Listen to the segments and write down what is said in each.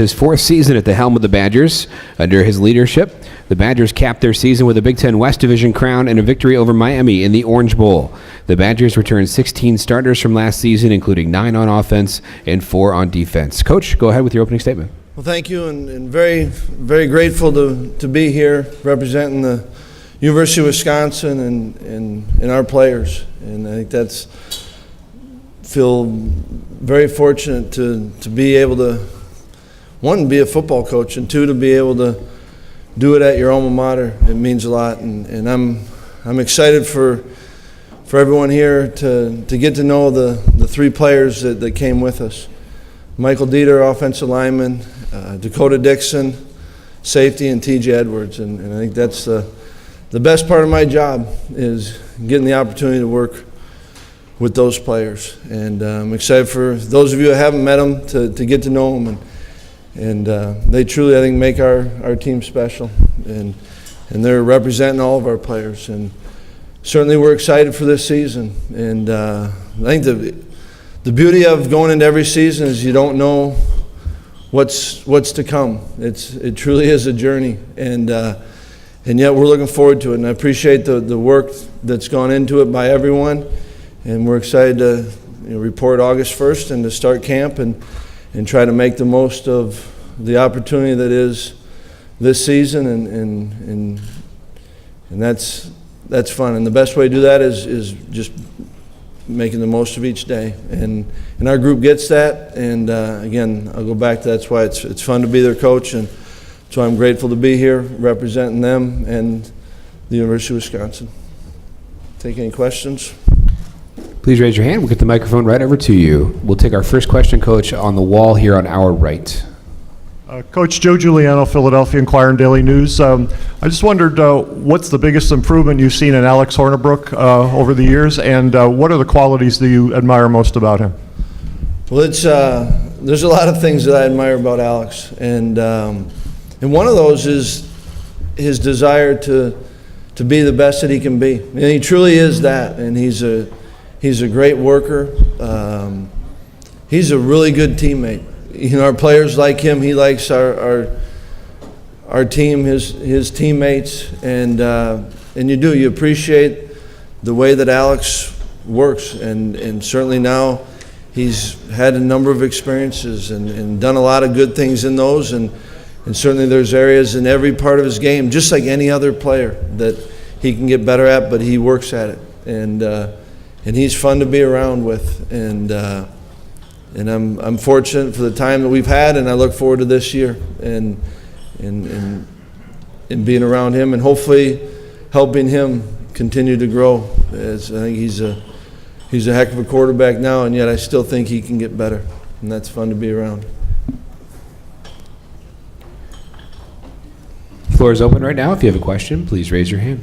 His fourth season at the helm of the Badgers. Under his leadership, the Badgers capped their season with a Big Ten West Division crown and a victory over Miami in the Orange Bowl. The Badgers returned 16 starters from last season, including 9 on offense and 4 on defense. Coach, go ahead with your opening statement. Well, thank you, and very, very grateful to be here representing the University of Wisconsin and our players. And I think feel very fortunate to be able to, one, be a football coach, and two, to be able to do it at your alma mater. It means a lot, and I'm excited for everyone here to get to know the 3 players that came with us. Michael Dieter, offensive lineman, Dakota Dixon, safety, and TJ Edwards. And I think that's the best part of my job, is getting the opportunity to work with those players. And I'm excited for those of you who haven't met them to get to know them. And they truly, I think, make our team special. And they're representing all of our players. And certainly we're excited for this season. And I think the beauty of going into every season is you don't know what's to come. It truly is a journey. And yet we're looking forward to it. And I appreciate the work that's gone into it by everyone. And we're excited to report August 1st and to start camp and try to make the most of the opportunity that is this season, and that's fun. And the best way to do that is just making the most of each day. And our group gets that. And again, I'll go back to that's why it's fun to be their coach, and so I'm grateful to be here representing them and the University of Wisconsin. Take any questions? Please raise your hand. We'll get the microphone right over to you. We'll take our first question, Coach, on the wall here on our right. Coach Joe Giuliano, Philadelphia Inquirer and Daily News. I just wondered what's the biggest improvement you've seen in Alex Hornibrook over the years, and what are the qualities that you admire most about him? Well, there's a lot of things that I admire about Alex, and one of those is his desire to be the best that he can be. And he truly is that, and he's a great worker. He's a really good teammate. Our players like him. He likes our team, his teammates, and you appreciate the way that Alex works, and certainly now he's had a number of experiences and done a lot of good things in those, and certainly there's areas in every part of his game, just like any other player, that he can get better at, but he works at it, and he's fun to be around with, and I'm fortunate for the time that we've had, and I look forward to this year and being around him, and hopefully helping him continue to grow. As I think he's a heck of a quarterback now, and yet I still think he can get better, and that's fun to be around. Floor is open right now. If you have a question, please raise your hand.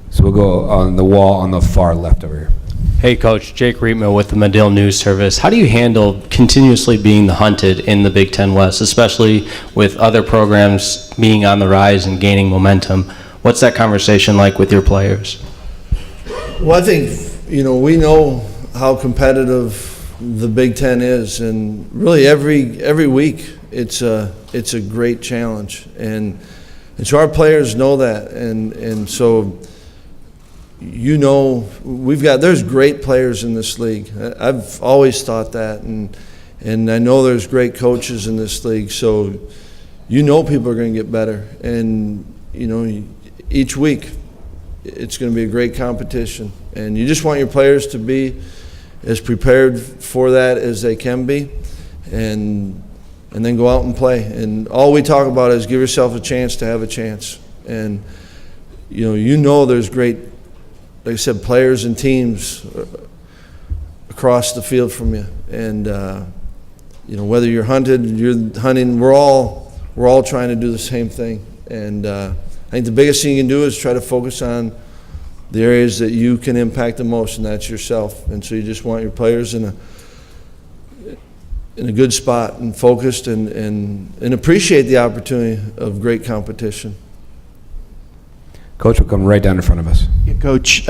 So we'll go on the wall on the far left over here. Hey, Coach. Jake Reitman with the Medill News Service. How do you handle continuously being the hunted in the Big Ten West, especially with other programs being on the rise and gaining momentum? What's that conversation like with your players? Well, I think, we know how competitive the Big Ten is, and really every week it's a great challenge, and so our players know that, and so there's great players in this league. I've always thought that, and I know there's great coaches in this league, so people are going to get better, and each week it's going to be a great competition, and you just want your players to be as prepared for that as they can be, and then go out and play. And all we talk about is give yourself a chance to have a chance. And there's great, like I said, players and teams across the field from you. And whether you're hunting, we're all trying to do the same thing. And I think the biggest thing you can do is try to focus on the areas that you can impact the most, and that's yourself. And so you just want your players in a good spot and focused, and appreciate the opportunity of great competition. Coach will come right down in front of us. Yeah, Coach,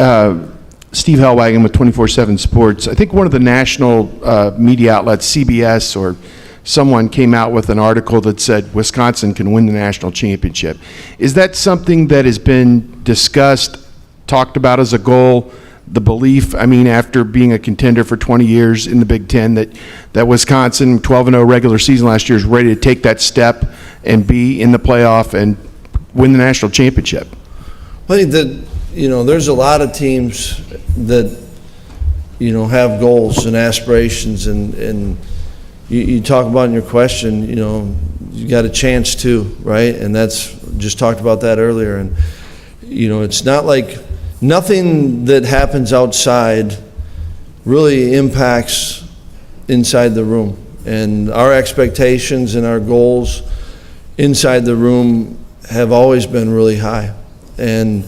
Steve Hellwagon with 24/7 Sports. I think one of the national media outlets, CBS or someone, came out with an article that said Wisconsin can win the national championship. Is that something that has been discussed, talked about as a goal? The belief, I mean, after being a contender for 20 years in the Big Ten, that Wisconsin, 12-0 regular season last year, is ready to take that step and be in the playoff and win the national championship? I think that, there's a lot of teams that, have goals and aspirations, and you talk about in your question, you got a chance to, right? And that's, just talked about that earlier. And, it's not like, nothing that happens outside really impacts inside the room. And our expectations and our goals inside the room have always been really high. And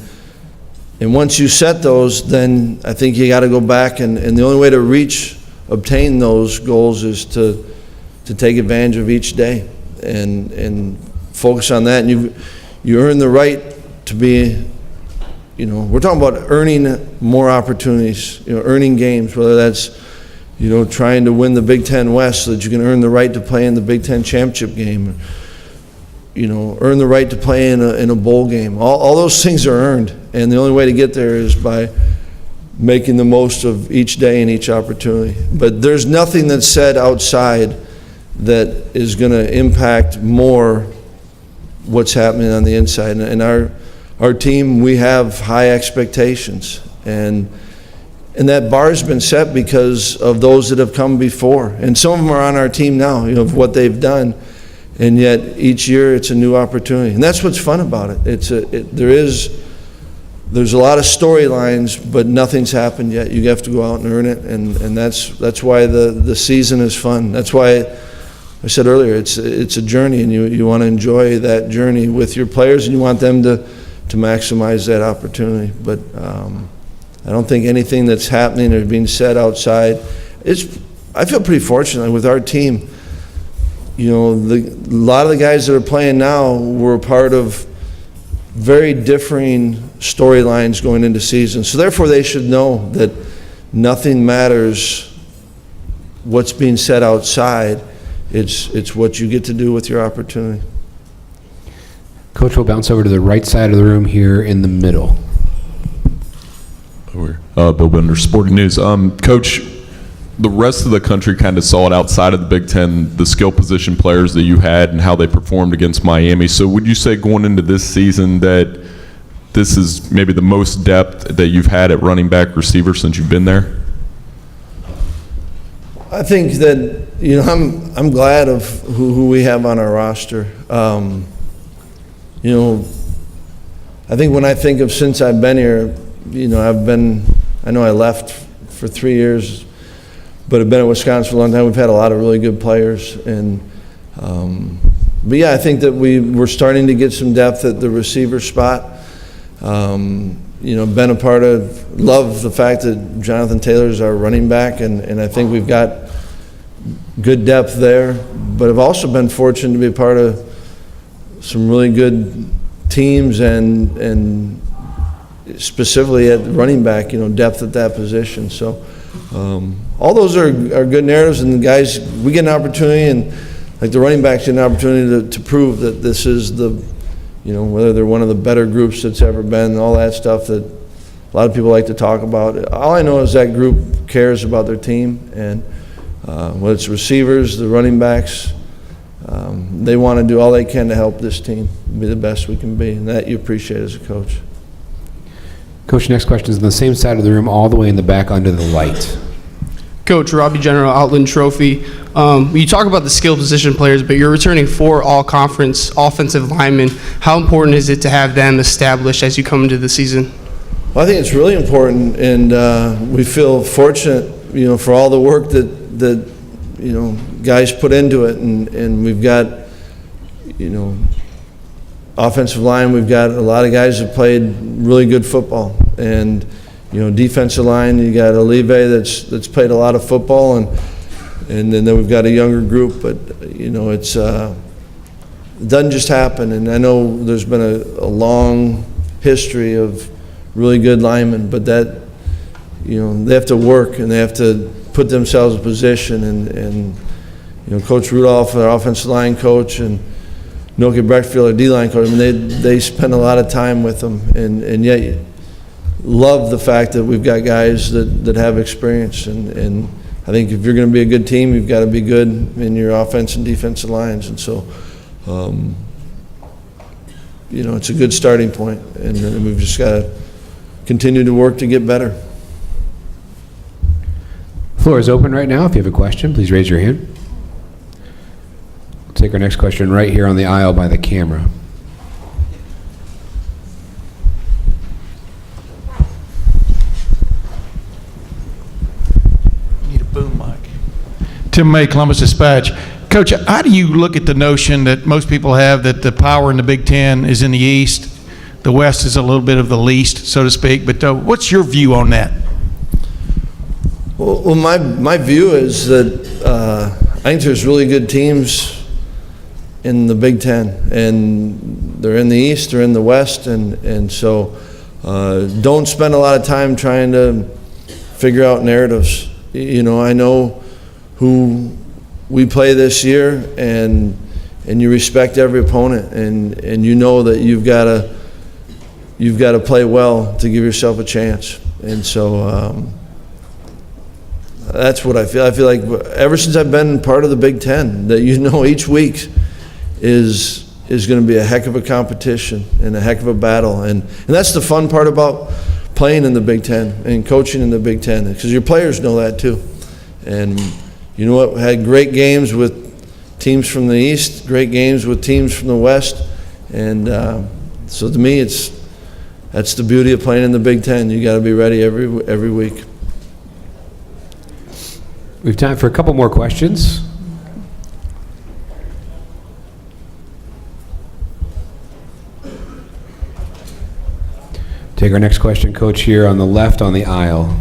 once you set those, then I think you got to go back, and the only way to obtain those goals is to take advantage of each day and focus on that. And you earn the right to be, we're talking about earning more opportunities, earning games, whether that's, trying to win the Big Ten West so that you can earn the right to play in the Big Ten championship game, earn the right to play in a bowl game. All those things are earned, and the only way to get there is by making the most of each day and each opportunity. But there's nothing that's said outside that is going to impact more what's happening on the inside. And our team, we have high expectations, and that bar's been set because of those that have come before. And some of them are on our team now, of what they've done. And yet each year it's a new opportunity, and that's what's fun about it. There's a lot of storylines, but nothing's happened yet. You have to go out and earn it, and that's why the season is fun. That's why I said earlier, it's a journey, and you want to enjoy that journey with your players, and you want them to maximize that opportunity. But I don't think anything that's happening or being said outside. I feel pretty fortunate with our team. A lot of the guys that are playing now were part of very differing storylines going into season. So therefore they should know that nothing matters what's being said outside. It's what you get to do with your opportunity. Coach will bounce over to the right side of the room here in the middle. Bill Bender, Sporting News. Coach, the rest of the country kind of saw it outside of the Big Ten, the skill position players that you had and how they performed against Miami. So would you say going into this season that this is maybe the most depth that you've had at running back, receiver since you've been there? I think that, I'm glad of who we have on our roster. I think when I think of since I've been here, I know I left for 3 years, but I've been at Wisconsin for a long time. We've had a lot of really good players, but yeah, I think that we're starting to get some depth at the receiver spot. Been a part of, love the fact that Jonathan Taylor's our running back, and I think we've got good depth there. But I've also been fortunate to be a part of some really good teams, and specifically at running back, depth at that position. So all those are good narratives, and the guys, we get an opportunity, and like the running backs get an opportunity to prove that this is whether they're one of the better groups that's ever been, all that stuff that a lot of people like to talk about. All I know is that group cares about their team, and whether it's receivers, the running backs, they want to do all they can to help this team be the best we can be, and that you appreciate as a coach. Coach, next question is on the same side of the room, all the way in the back under the light. Coach, Robbie General, Outland Trophy. You talk about the skill position players, but you're returning 4 all-conference offensive linemen. How important is it to have them established as you come into the season? Well, I think it's really important, and we feel fortunate, for all the work that guys put into it, and we've got, offensive line, we've got a lot of guys that played really good football, and defensive line, you got Olive that's played a lot of football, and then we've got a younger group, but it doesn't just happen. And I know there's been a long history of really good linemen, but that, they have to work and they have to put themselves in position. And Coach Rudolph, our offensive line coach, and Noki Breckfield, our D-line coach, I mean, they spend a lot of time with them, and yet love the fact that we've got guys that have experience. And I think if you're going to be a good team, you've got to be good in your offense and defensive lines. And so, it's a good starting point, and we've just got to continue to work to get better. Floor is open right now. If you have a question, please raise your hand. We'll take our next question right here on the aisle by the camera. Need a boom mic. Tim May, Columbus Dispatch. Coach, how do you look at the notion that most people have that the power in the Big Ten is in the East, the West is a little bit of the least, so to speak, but what's your view on that? Well, my view is that I think there's really good teams in the Big Ten, and they're in the East, they're in the West, and so don't spend a lot of time trying to figure out narratives. I know who we play this year, and you respect every opponent, and you know that you've got to play well to give yourself a chance, and so. That's what I feel. I feel like ever since I've been part of the Big Ten, that each week is going to be a heck of a competition and a heck of a battle, and that's the fun part about playing in the Big Ten and coaching in the Big Ten, because your players know that too. And you know what? We had great games with teams from the East, great games with teams from the West, and so to me, that's the beauty of playing in the Big Ten. You got to be ready every week. We have time for a couple more questions. Take our next question, Coach, here on the left on the aisle.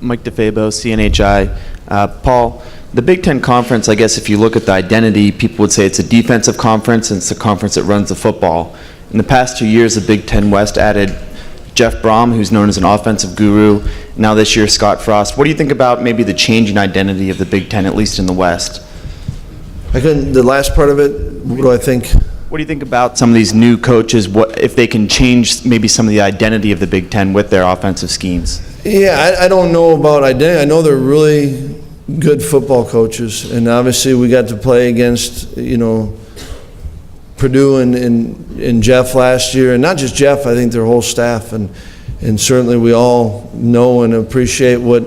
Mike DeFabo, CNHI. Paul, the Big Ten Conference, I guess if you look at the identity, people would say it's a defensive conference and it's a conference that runs the football. In the past 2 years, the Big Ten West added Jeff Brom, who's known as an offensive guru. Now this year, Scott Frost. What do you think about maybe the changing identity of the Big Ten, at least in the West? The last part of it, what do I think? What do you think about some of these new coaches, if they can change maybe some of the identity of the Big Ten with their offensive schemes? Yeah, I don't know about identity. I know they're really good football coaches, and obviously we got to play against, Purdue and Jeff last year, and not just Jeff, I think their whole staff, and certainly we all know and appreciate what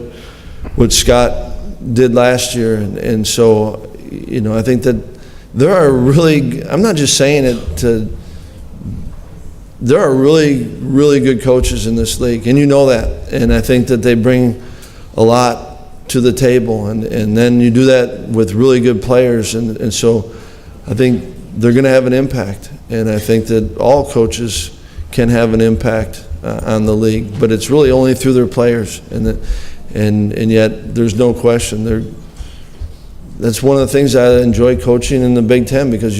Scott did last year, and so I think that there are really, I'm not just saying it there are really, really good coaches in this league, and you know that, and I think that they bring a lot to the table, and then you do that with really good players, and so I think they're going to have an impact, and I think that all coaches can have an impact on the league, but it's really only through their players, and yet there's no question that's one of the things I enjoy coaching in the Big Ten, because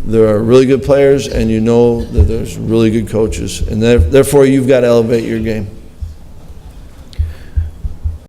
there are really good players and that there's really good coaches, and therefore you've got to elevate your game.